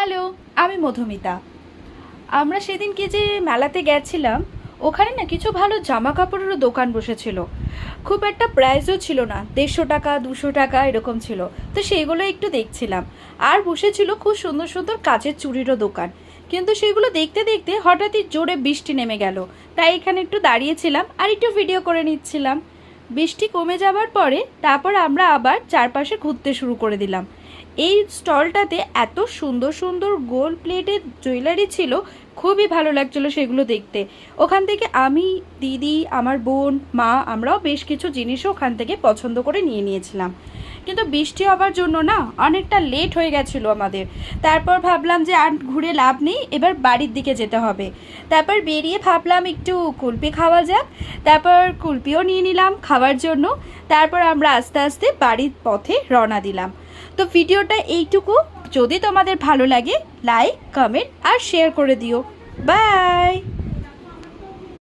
Hello, আমি মধুমিতা। আমরা সেদিন কি যে মেলাতে গেছিলাম, ওখানে না কিছু ভালো জামা কাপড়েরও দোকান বসেছিল। খুব একটা প্রাইসও ছিল না, 150 টাকা 200 টাকা এরকম ছিল। তো সেইগুলো একটু দেখছিলাম। আর বসেছিল খুব সুন্দর সুন্দর কাচের চুড়িরও দোকান। কিন্তু সেগুলো দেখতে দেখতে হঠাৎই জোরে বৃষ্টি নেমে গেল। তাই এখানে একটু দাঁড়িয়েছিলাম আর একটু ভিডিও করে নিচ্ছিলাম। বৃষ্টি কমে যাবার পরে তারপর আমরা আবার চারপাশে ঘুরতে শুরু করে দিলাম। এই স্টলটাতে এত সুন্দর সুন্দর গোল্ড প্লেটের জুয়েলারি ছিল, খুবই ভালো লাগছিল সেগুলো দেখতে। ওখান থেকে আমি, দিদি, আমার বোন, মা আমরাও বেশ কিছু জিনিসও ওখান থেকে পছন্দ করে নিয়ে নিয়েছিলাম। কিন্তু বৃষ্টি হওয়ার জন্য না অনেকটা লেট হয়ে গেছিলো আমাদের। তারপর ভাবলাম যে আর ঘুরে লাভ নেই, এবার বাড়ির দিকে যেতে হবে। তারপর বেরিয়ে ভাবলাম একটু কুলপি খাওয়া যাক। তারপর কুলপিও নিয়ে নিলাম খাওয়ার জন্য। তারপর আমরা আস্তে আস্তে বাড়ির পথে রওনা দিলাম। তো ভিডিওটা এইটুকু। যদি তোমাদের ভালো লাগে, লাইক, কমেন্ট আর শেয়ার করে দিও। বাই।